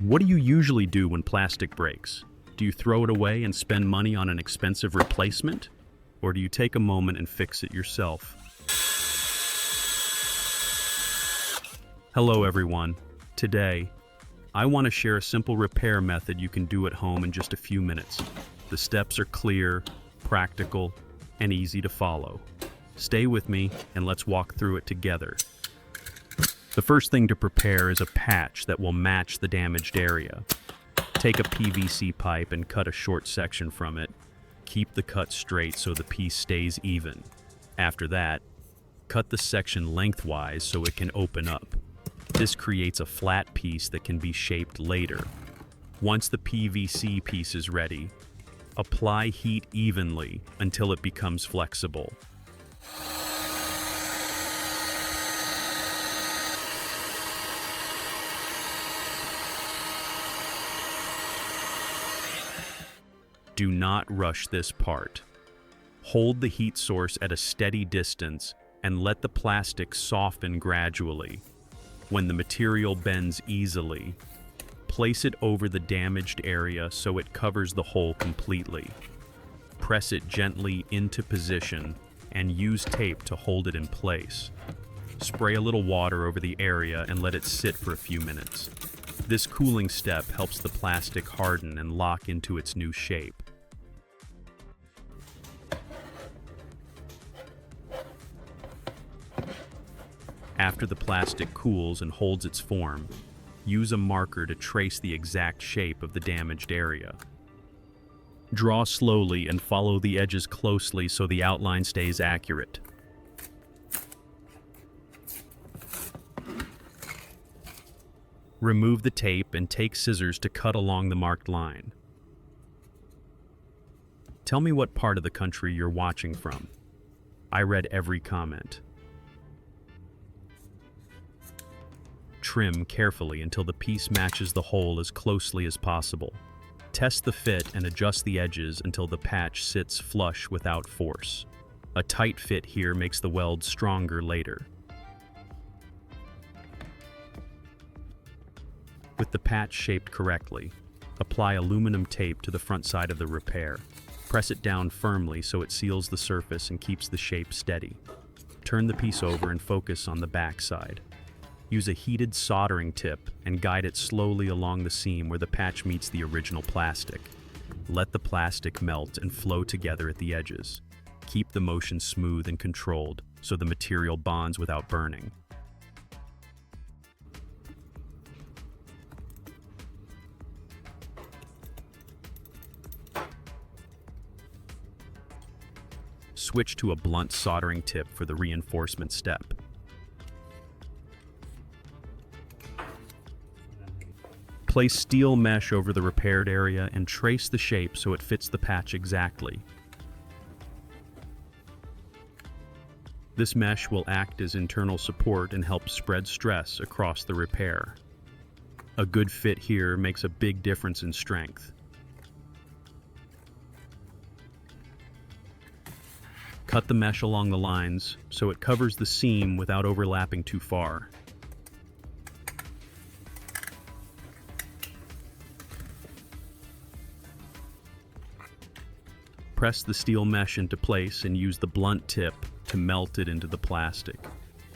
What do you usually do when plastic breaks? Do you throw it away and spend money on an expensive replacement? Or do you take a moment and fix it yourself? Hello everyone. Today, I want to share a simple repair method you can do at home in just a few minutes. The steps are clear, practical, and easy to follow. Stay with me and let's walk through it together. The first thing to prepare is a patch that will match the damaged area. Take a PVC pipe and cut a short section from it. Keep the cut straight so the piece stays even. After that, cut the section lengthwise so it can open up. This creates a flat piece that can be shaped later. Once the PVC piece is ready, apply heat evenly until it becomes flexible. Do not rush this part. Hold the heat source at a steady distance and let the plastic soften gradually. When the material bends easily, place it over the damaged area so it covers the hole completely. Press it gently into position and use tape to hold it in place. Spray a little water over the area and let it sit for a few minutes. This cooling step helps the plastic harden and lock into its new shape. After the plastic cools and holds its form, use a marker to trace the exact shape of the damaged area. Draw slowly and follow the edges closely so the outline stays accurate. Remove the tape and take scissors to cut along the marked line. Tell me what part of the country you're watching from. I read every comment. Trim carefully until the piece matches the hole as closely as possible. Test the fit and adjust the edges until the patch sits flush without force. A tight fit here makes the weld stronger later. With the patch shaped correctly, apply aluminum tape to the front side of the repair. Press it down firmly so it seals the surface and keeps the shape steady. Turn the piece over and focus on the back side. Use a heated soldering tip and guide it slowly along the seam where the patch meets the original plastic. Let the plastic melt and flow together at the edges. Keep the motion smooth and controlled so the material bonds without burning. Switch to a blunt soldering tip for the reinforcement step. Place steel mesh over the repaired area and trace the shape so it fits the patch exactly. This mesh will act as internal support and help spread stress across the repair. A good fit here makes a big difference in strength. Cut the mesh along the lines so it covers the seam without overlapping too far. Press the steel mesh into place and use the blunt tip to melt it into the plastic.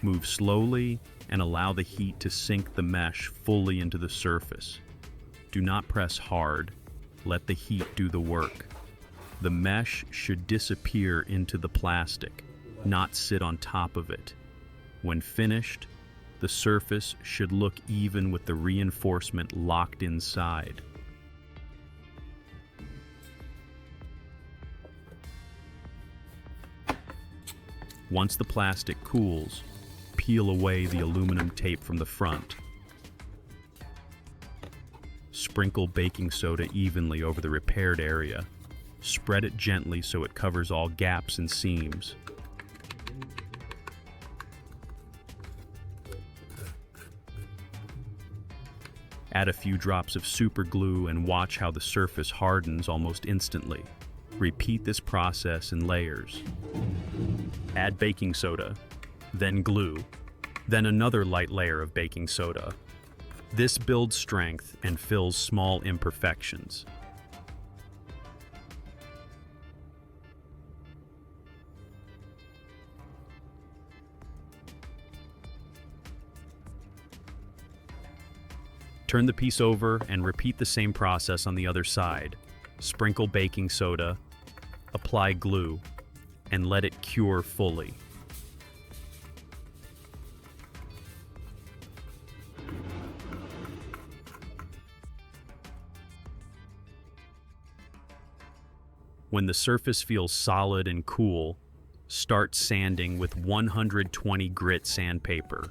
Move slowly and allow the heat to sink the mesh fully into the surface. Do not press hard. Let the heat do the work. The mesh should disappear into the plastic, not sit on top of it. When finished, the surface should look even with the reinforcement locked inside. Once the plastic cools, peel away the aluminum tape from the front. Sprinkle baking soda evenly over the repaired area. Spread it gently so it covers all gaps and seams. Add a few drops of super glue and watch how the surface hardens almost instantly. Repeat this process in layers. Add baking soda, then glue, then another light layer of baking soda. This builds strength and fills small imperfections. Turn the piece over and repeat the same process on the other side. Sprinkle baking soda, apply glue, and let it cure fully. When the surface feels solid and cool, start sanding with 120 grit sandpaper.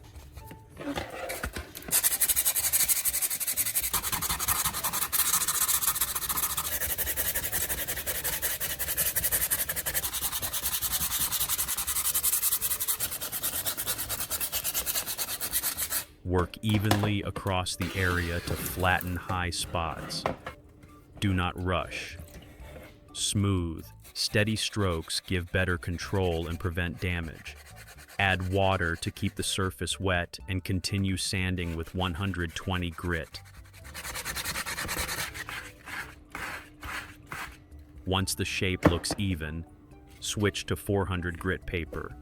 Work evenly across the area to flatten high spots. Do not rush. Smooth, steady strokes give better control and prevent damage. Add water to keep the surface wet and continue sanding with 120 grit. Once the shape looks even, switch to 400 grit paper.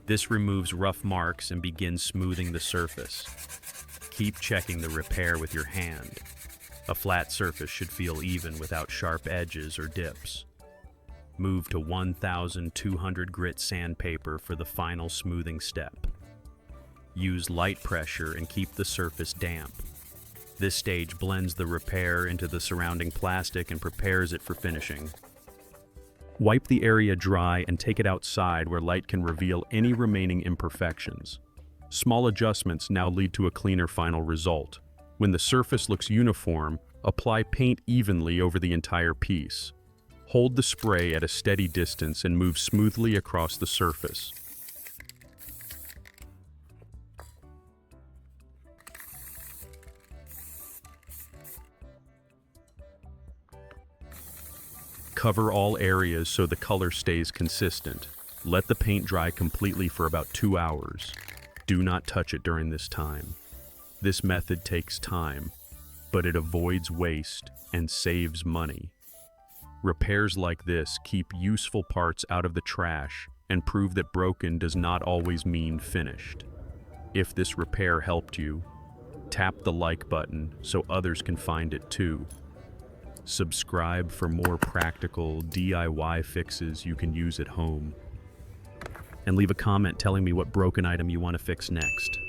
This removes rough marks and begins smoothing the surface. Keep checking the repair with your hand. A flat surface should feel even without sharp edges or dips. Move to 1200 grit sandpaper for the final smoothing step. Use light pressure and keep the surface damp. This stage blends the repair into the surrounding plastic and prepares it for finishing. Wipe the area dry and take it outside where light can reveal any remaining imperfections. Small adjustments now lead to a cleaner final result. When the surface looks uniform, apply paint evenly over the entire piece. Hold the spray at a steady distance and move smoothly across the surface. Cover all areas so the color stays consistent. Let the paint dry completely for about 2 hours. Do not touch it during this time. This method takes time, but it avoids waste and saves money. Repairs like this keep useful parts out of the trash and prove that broken does not always mean finished. If this repair helped you, tap the like button so others can find it too. Subscribe for more practical DIY fixes you can use at home. And leave a comment telling me what broken item you want to fix next.